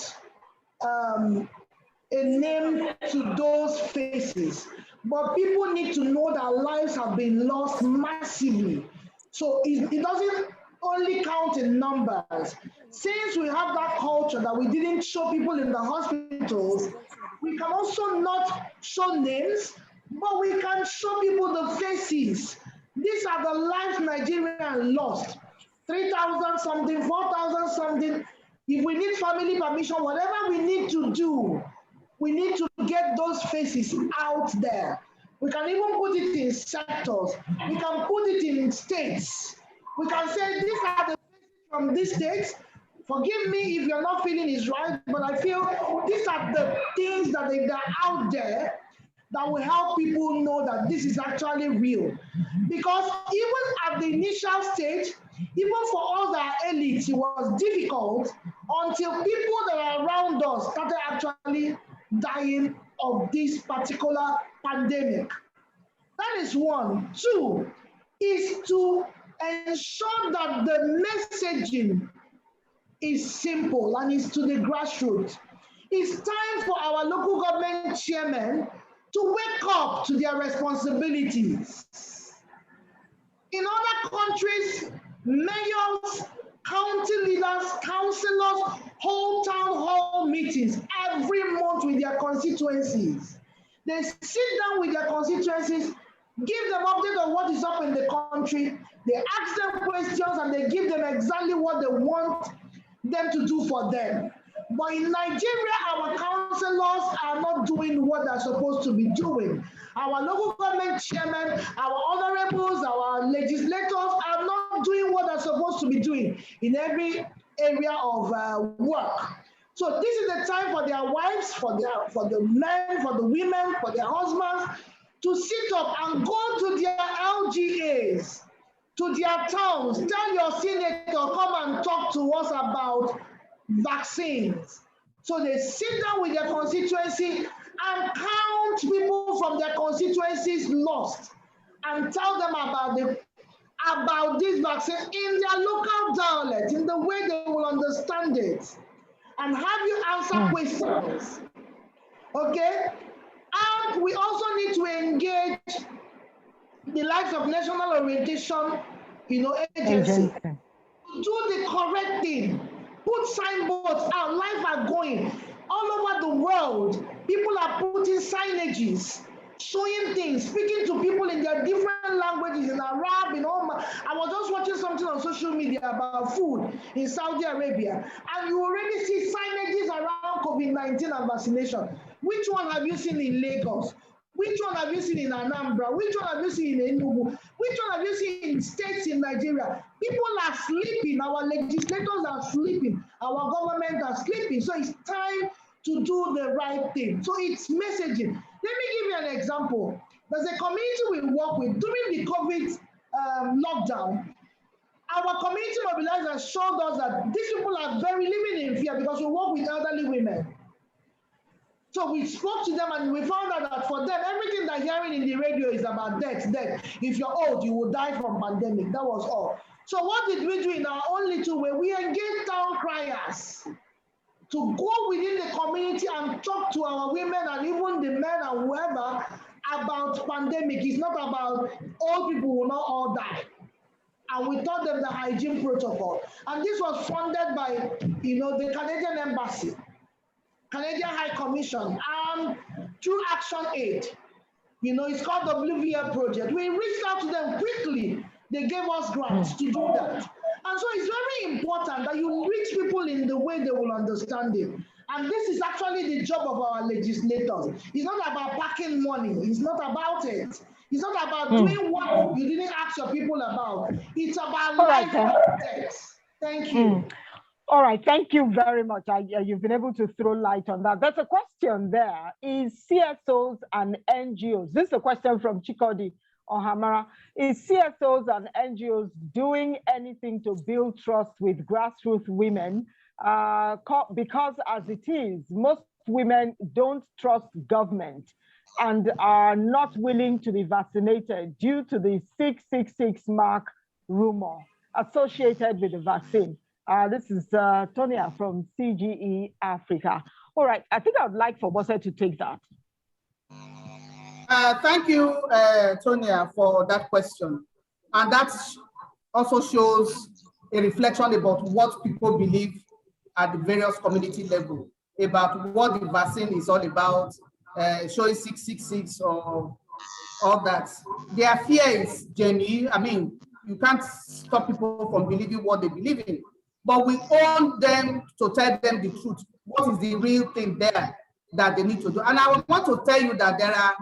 a name to those faces, but people need to know that lives have been lost massively. So it doesn't only count in numbers. Since we have that culture that we didn't show people in the hospitals, we can also not show names, but we can show people the faces. These are the lives Nigerians lost. 3,000 something, 4,000 something. If we need family permission, whatever we need to do, we need to get those faces out there. We can even put it in sectors. We can put it in states. We can say, these are the faces from these states. Forgive me if you're not feeling it right, but I feel these are the things that are out there that will help people know that this is actually real. Because even at the initial stage, even for all the elites, it was difficult until people that are around us started actually dying of this particular pandemic. That is one. Two is to ensure that the messaging is simple and is to the grassroots. It's time for our local government chairmen to wake up to their responsibilities. In other countries, mayors, county leaders, councillors hold town hall meetings every month with their constituencies. They sit down with their constituencies, give them update on what is up in the country. They ask them questions and they give them exactly what they want them to do for them. But in Nigeria, our councillors are not doing what they're supposed to be doing. Our local government chairmen, our honorables, our legislators are not doing what they're supposed to be doing in every area of work. So this is the time for their wives, for the men, for the women, for their husbands to sit up and go to their LGAs, to their towns, tell your senator, come and talk to us about vaccines. So they sit down with their constituency and count people from their constituencies lost and tell them about this vaccine in their local dialect, in the way they will understand it, and have you answer questions. Okay? And we also need to engage the likes of National Orientation, Agency. Do the correct thing. Put signboards out. Life are going all over the world. People are putting signages, showing things, speaking to people in their different languages, in Arab, in Oman. I was just watching something on social media about food in Saudi Arabia, and you already see signages around COVID-19 and vaccination. Which one have you seen in Lagos? Which one have you seen in Anambra? Which one have you seen in Enugu? Which one have you seen in states in Nigeria? People are sleeping. Our legislators are sleeping. Our government are sleeping. So it's time to do the right thing. So it's messaging. Let me give you an example. There's a community we work with during the COVID lockdown. Our community mobilizers showed us that these people are very living in fear because we work with elderly women. So we spoke to them and we found out that for them, everything they're hearing in the radio is about death. If you're old, you will die from pandemic. That was all. So what did we do in our own little way? We engaged town criers to go within the community and talk to our women and even the men and whoever about pandemic. It's not about old people will not all die. And we taught them the hygiene protocol. And this was funded by, the Canadian Embassy, Canadian High Commission, and through Action Aid. It's called the WVL project. We reached out to them quickly. They gave us grants to do that. And so it's very important that you reach people in the way they will understand it. And this is actually the job of our legislators. It's not about packing money. It's not about it. It's not about doing what you didn't ask your people about. It's about life politics. Thank you. All right, thank you very much. You've been able to throw light on that. There's a question there. Is CSOs and NGOs, this is a question from Chikodi Ohamara, is CSOs and NGOs doing anything to build trust with grassroots women? Because as it is, most women don't trust government and are not willing to be vaccinated due to the 666 mark rumor associated with the vaccine. This is Tonia from CGE Africa. All right, I think I would like for Bose to take that. Thank you, Tonia, for that question. And that also shows a reflection about what people believe at the various community level, about what the vaccine is all about, showing 666 or all that. Their fear is genuine. I mean, you can't stop people from believing what they believe in. But we want them to tell them the truth. What is the real thing there that they need to do? And I want to tell you that there are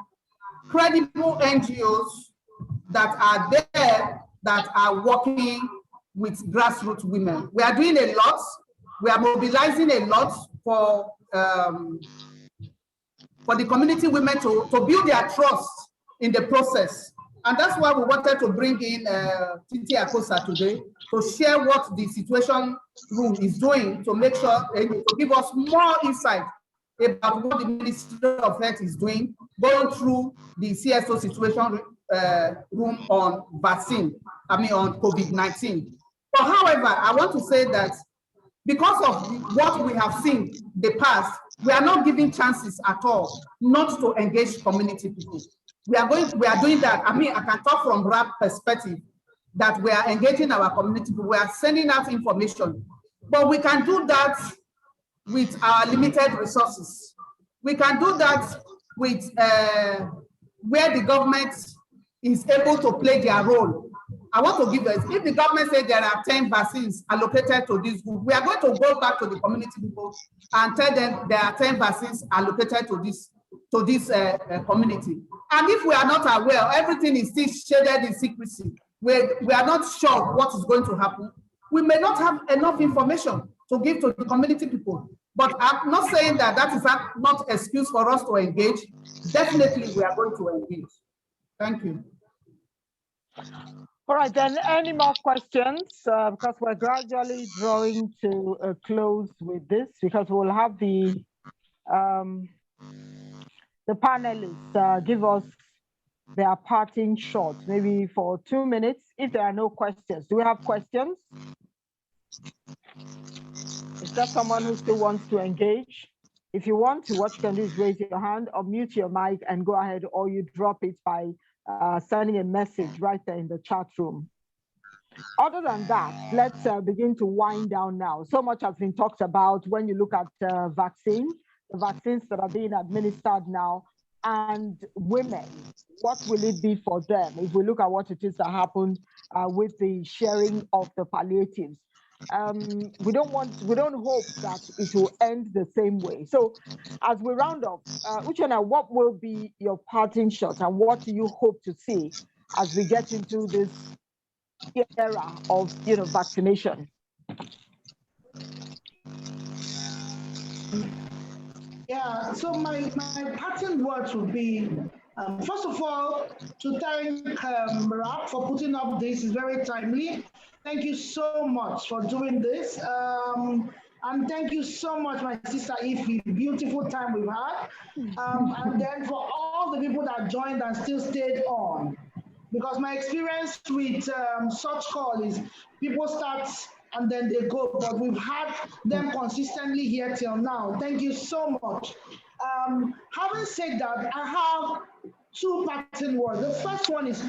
credible NGOs that are there that are working with grassroots women. We are doing a lot. We are mobilizing a lot for the community women to build their trust in the process. And that's why we wanted to bring in Titi Akosa today to share what the situation room is doing to make sure, to give us more insight about what the Ministry of Health is doing, going through the CSO situation room on vaccine, on COVID-19. But however, I want to say that because of what we have seen in the past, we are not giving chances at all not to engage community people. We are doing that. I can talk from RAP perspective that we are engaging our community. We are sending out information, but we can do that with our limited resources. We can do that with where the government is able to play their role. I want to give us, if the government says there are 10 vaccines allocated to this group, we are going to go back to the community people and tell them there are 10 vaccines allocated to this community. And if we are not aware, everything is still shaded in secrecy. We are not sure what is going to happen. We may not have enough information to give to the community people. But I'm not saying that that is not an excuse for us to engage. Definitely, we are going to engage. Thank you. All right, then, any more questions? Because we're gradually drawing to a close with this, because we'll have the panelists give us their parting shot, maybe for 2 minutes, if there are no questions. Do we have questions? Is there someone who still wants to engage? If you want to, what you can do is raise your hand or mute your mic and go ahead, or you drop it by sending a message right there in the chat room. Other than that, let's begin to wind down now. So much has been talked about when you look at the vaccines that are being administered now, and women, what will it be for them if we look at what it is that happened with the sharing of the palliatives? We don't hope that it will end the same way. So as we round up, Uchenna, what will be your parting shot, and what do you hope to see as we get into this era of vaccination? Yeah, so my parting words would be, first of all, to thank Rap for putting up this. Is very timely. Thank you so much for doing this. And thank you so much, my sister Ify. Beautiful time we've had. And then for all the people that joined and still stayed on. Because my experience with such call is people start and then they go, but we've had them consistently here till now. Thank you so much. Having said that, I have two parting words. The first one is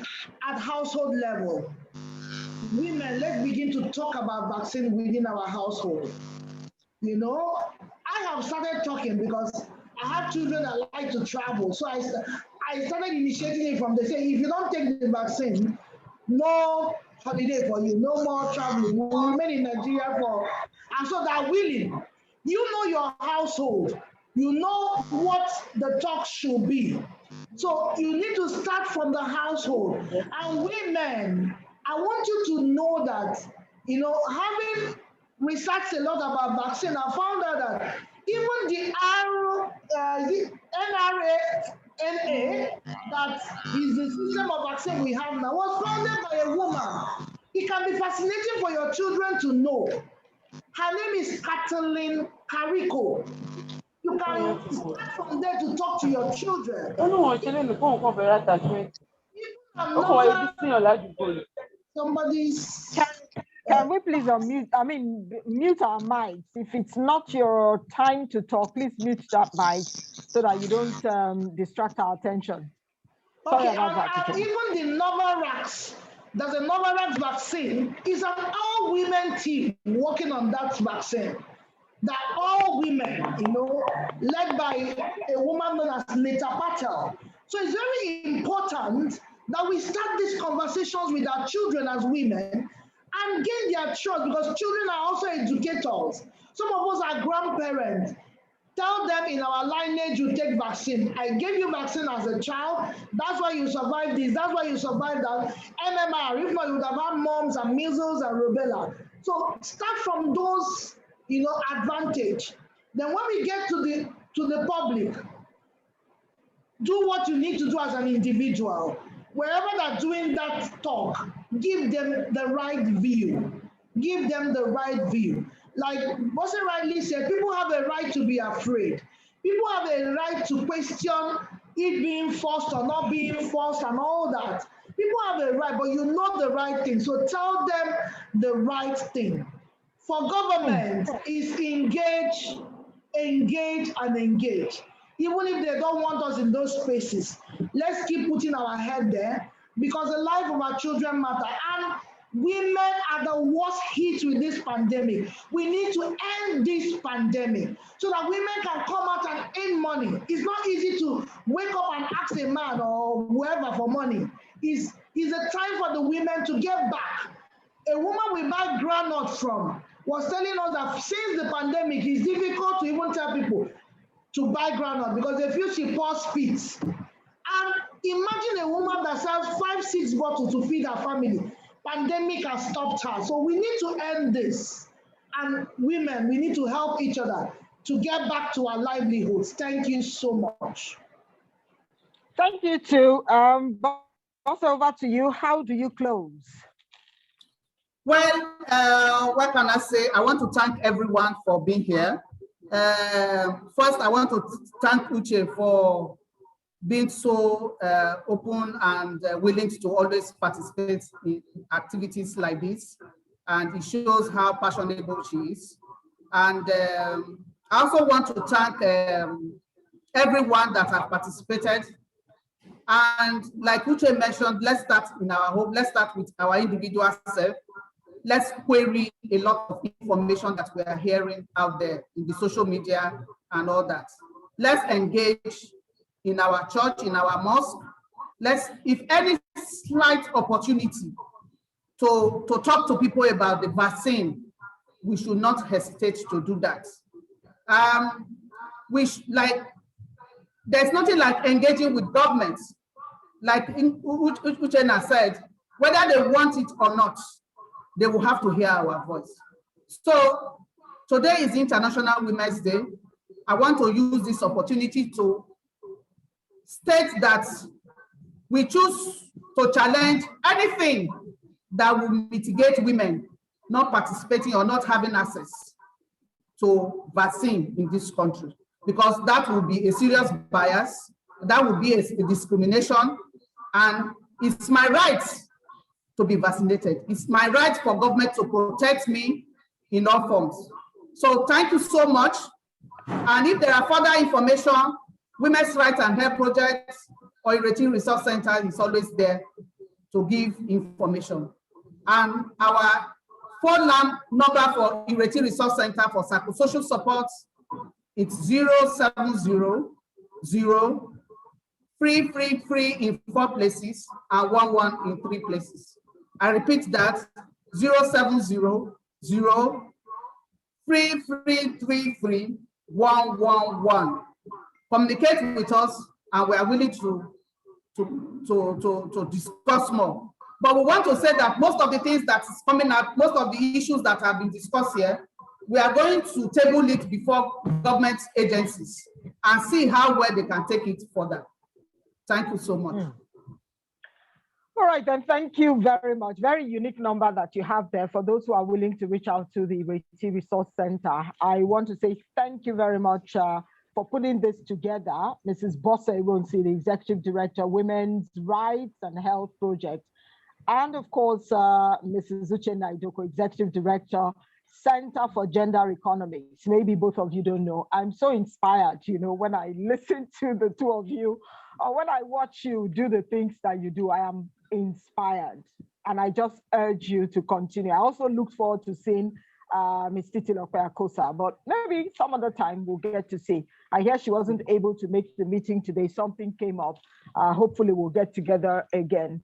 at household level. Women, let's begin to talk about vaccine within our household. You know, I have started talking because I have children that like to travel. So I started initiating it from the say, if you don't take the vaccine, no holiday for you, no more traveling. We will remain in Nigeria and so they're willing. You know your household. You know what the talk should be. So you need to start from the household. And women, I want you to know that, having researched a lot about vaccine, I found out that even the NRA, that is the system of vaccine we have now, was founded by a woman. It can be fascinating for your children to know. Her name is Kathleen Carrico. You can start from there to talk to your children. Can we please unmute, mute our mics? If it's not your time to talk, please mute that mic so that you don't distract our attention. Okay, and even the Novavax, there's a Novavax vaccine, is an all-women team working on that vaccine. That all women, led by a woman known as Nita Patel. So it's very important that we start these conversations with our children as women and gain their trust, because children are also educators. Some of us are grandparents. Tell them in our lineage you take vaccine. I gave you vaccine as a child. That's why you survived this. That's why you survived that. MMR, if not, you would have had mumps and measles and rubella. So start from those, advantage. Then when we get to the public, do what you need to do as an individual. Wherever they're doing that talk, give them the right view. Give them the right view. Like Bosse rightly said, people have a right to be afraid. People have a right to question it being forced or not being forced and all that. People have a right, but you know the right thing. So tell them the right thing. For government, is engage, and engage. Even if they don't want us in those spaces, let's keep putting our head there, because the life of our children matter. And women are the worst hit with this pandemic. We need to end this pandemic so that women can come out and earn money. It's not easy to wake up and ask a man or whoever for money. is a time for the women to get back. A woman we buy groundnut from was telling us that since the pandemic, it's difficult to even tell people to buy groundnut because they feel she pours feet. And imagine a woman that sells 5-6 bottles to feed her family. Pandemic has stopped her. So we need to end this. And women, we need to help each other to get back to our livelihoods. Thank you so much. Thank you too. Boss, over to you. How do you close? Well, what can I say? I want to thank everyone for being here. First, I want to thank Uche for being so open and willing to always participate in activities like this. And it shows how passionate she is. And I also want to thank everyone that has participated. And like Uche mentioned, let's start in our home. Let's start with our individual self. Let's query a lot of information that we are hearing out there in the social media and all that. Let's engage in our church, in our mosque. Let's, if any slight opportunity to talk to people about the vaccine, we should not hesitate to do that. There's nothing like engaging with governments. Like Uchenna said, whether they want it or not, they will have to hear our voice. So today is International Women's Day. I want to use this opportunity to state that we choose to challenge anything that will mitigate women not participating or not having access to vaccine in this country, because that will be a serious bias, that will be a discrimination, and it's my right to be vaccinated. It's my right for government to protect me in all forms. So thank you so much. And if there are further information, Women's Rights and Health Project or Ireti Resource Center is always there to give information. And our phone number for Ireti Resource Center for psychosocial support, it's 0700 free in 4 places and 11 in 3 places. I repeat that, 0700 free 111. Communicate with us, and we are willing to discuss more. But we want to say that most of the things that is coming up, most of the issues that have been discussed here, we are going to table it before government agencies and see how well they can take it further. Thank you so much. All right, then, thank you very much. Very unique number that you have there for those who are willing to reach out to the Ireti Resource Center. I want to say thank you very much for putting this together. Mrs. Bosse Ironsi, the Executive Director, Women's Rights and Health Project. And of course, Mrs. Uchenna Idoko, Executive Director, Center for Gender Economics. Maybe both of you don't know. I'm so inspired, you know, when I listen to the two of you, or when I watch you do the things that you do, I am inspired. And I just urge you to continue. I also look forward to seeing Ms. Titilope Akosa, but maybe some other time we'll get to see. I hear she wasn't able to make the meeting today. Something came up. Hopefully we'll get together again.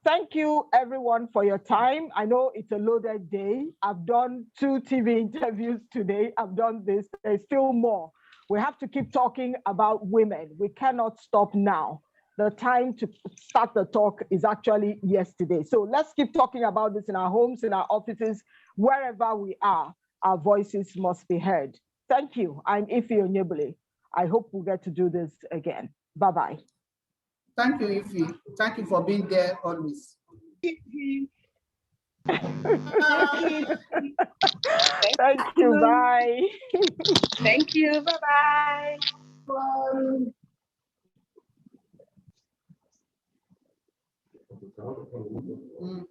Thank you everyone for your time. I know it's a loaded day. I've done 2 TV interviews today. I've done this, there's still more. We have to keep talking about women. We cannot stop now. The time to start the talk is actually yesterday. So let's keep talking about this in our homes, in our offices, wherever we are. Our voices must be heard. Thank you. I'm Ife Onyebule. I hope we'll get to do this again. Bye-bye. Thank you, Ife. Thank you for being there always. Thank you. Bye. Thank you. Bye-bye. Mm.